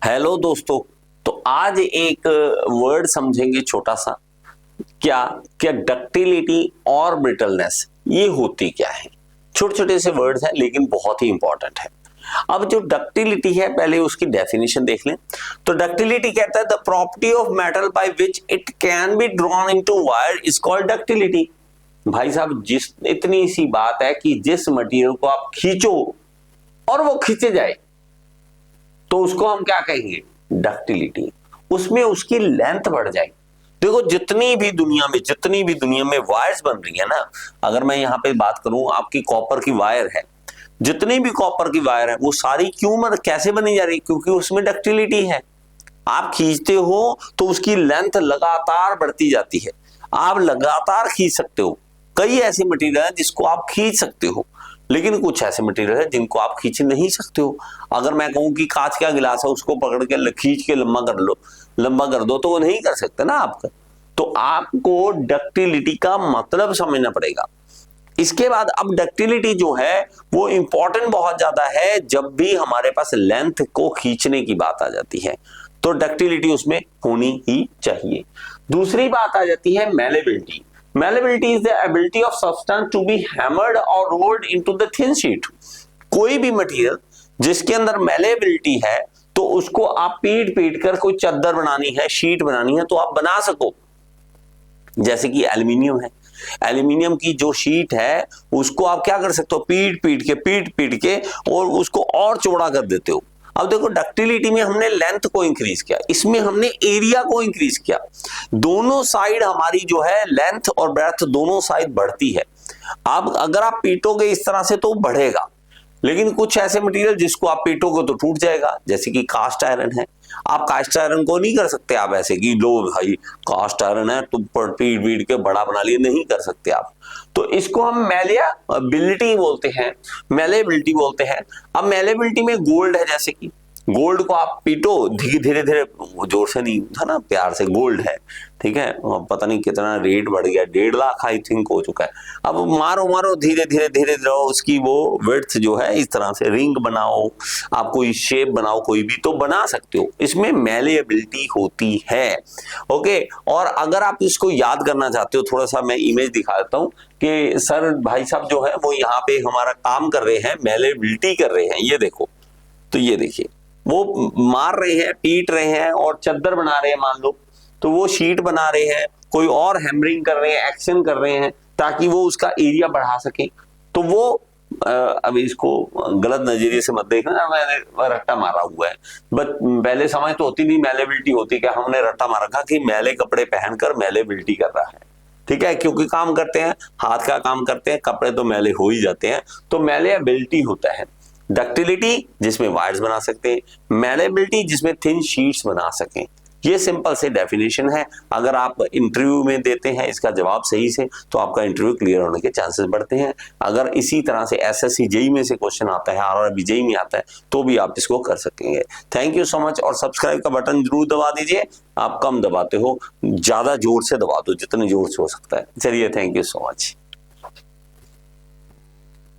Hello दोस्तों। तो आज एक वर्ड समझेंगे छोटा सा। क्या क्या डक्टिलिटी और ब्रिटलनेस ये होती क्या है। छोटे छोटे से वर्ड्स हैं लेकिन बहुत ही इंपॉर्टेंट है। अब जो डक्टिलिटी है पहले उसकी डेफिनेशन देख लें। तो डक्टिलिटी कहता है the property of metal by which it can be drawn into wire is called ductility. भाई साहब, जिस इतनी सी बात है कि जिस मटेरियल को आप खींचो और वो खींचे जाए तो उसको हम क्या कहेंगे, डक्टिलिटी। उसमें उसकी लेंथ बढ़ जाए। देखो जितनी भी दुनिया में वायर्स बन रही है ना, अगर मैं यहां पे बात करूं, आपकी कॉपर की वायर है, जितनी भी कॉपर की वायर है वो सारी क्यों कैसे बनी जा रही है, क्योंकि उसमें डक्टिलिटी है। आप खींचते हो तो उसकी लेंथ लगातार बढ़ती जाती है। आप लगातार खींच सकते हो। कई ऐसे मटेरियल है जिसको आप खींच सकते हो, लेकिन कुछ ऐसे मटेरियल है जिनको आप खींच नहीं सकते हो। अगर मैं कहूं कि कांच का गिलास है, उसको पकड़ के खींच के लंबा कर दो तो वो नहीं कर सकते ना आपका। तो आपको डक्टिलिटी का मतलब समझना पड़ेगा। इसके बाद अब डक्टिलिटी जो है वो इंपॉर्टेंट बहुत ज्यादा है जब भी हमारे पास लेंथ को खींचने की बात आ जाती है, तो डक्टिलिटी उसमें होनी ही चाहिए। दूसरी बात आ जाती है malleability. Malleability is the ability of substance to be hammered और rolled into the thin sheet. कोई भी मटेरियल जिसके अंदर मैलेबिलिटी है तो उसको आप पीट पीट कर कोई चादर बनानी है, शीट बनानी है तो आप बना सको। जैसे कि एल्यूमिनियम है, एल्यूमिनियम की जो शीट है उसको आप क्या कर सकते हो, पीट पीट के और उसको और चौड़ा कर देते हो। अब देखो डक्टिलिटी में हमने लेंथ को इंक्रीज किया, इसमें हमने एरिया को इंक्रीज किया। दोनों साइड हमारी जो है लेंथ और ब्रेड्थ दोनों साइड बढ़ती है। अब अगर आप पीटोगे इस तरह से तो बढ़ेगा, लेकिन कुछ ऐसे मटेरियल जिसको आप पीटोगे तो टूट जाएगा, जैसे कि कास्ट आयरन है। आप कास्ट आयरन को नहीं कर सकते आप ऐसे कि लो भाई कास्ट आयरन है तो पीट पीट के बड़ा बना लिए, नहीं कर सकते आप। तो इसको हम मैलेबिलिटी बोलते हैं, मैलेबिलिटी बोलते हैं। अब मैलेबिलिटी में गोल्ड है, जैसे कि गोल्ड को आप पीटो धीरे धीरे, जोर से नहीं था ना, प्यार से। गोल्ड है, ठीक है, पता नहीं कितना रेट बढ़ गया, 1.5 लाख आई थिंक हो चुका है। अब मारो धीरे धीरे उसकी वो विड्थ जो है इस तरह से रिंग बनाओ, आप कोई शेप बनाओ, कोई भी तो बना सकते हो। इसमें मैलेबिलिटी होती है। ओके, और अगर आप इसको याद करना चाहते हो, थोड़ा सा मैं इमेज दिखा देता हूं कि सर भाई साहब जो है वो यहाँ पे हमारा काम कर रहे हैं, मैलेबिलिटी कर रहे हैं। ये देखो, तो ये देखिए वो मार रहे हैं, पीट रहे हैं और चद्दर बना रहे हैं मान लो, तो वो शीट बना रहे हैं, कोई और हैमरिंग कर रहे हैं, एक्शन कर रहे हैं ताकि वो उसका एरिया बढ़ा सके। तो वो अब इसको गलत नजरिए से मत देखना, मैंने रट्टा मारा हुआ है, बट पहले समय तो होती नहीं मैलेबिलिटी होती, क्या हमने रट्टा मारा रखा कि मैले कपड़े पहनकर मैलेबिलिटी कर रहा है, ठीक है, क्योंकि काम करते हैं, हाथ का काम करते हैं, कपड़े तो मैले हो ही जाते हैं। तो मैलेबिलिटी होता है डक्टिलिटी जिसमें वायर्स बना सकते हैं, मैलेबिलिटी जिसमें थिन शीट्स बना सकें। ये सिंपल से डेफिनेशन है। अगर आप इंटरव्यू में देते हैं इसका जवाब सही से तो आपका इंटरव्यू क्लियर होने के चांसेस बढ़ते हैं। अगर इसी तरह से एसएससी जेई में से क्वेश्चन आता है, आरआरबी जेई में आता है, तो भी आप इसको कर सकेंगे। Thank you so much. और सब्सक्राइब का बटन जरूर दबा दीजिए। आप कम दबाते हो, ज्यादा जोर से दबा दो, जितने जोर से हो सकता है। चलिए, थैंक यू सो मच।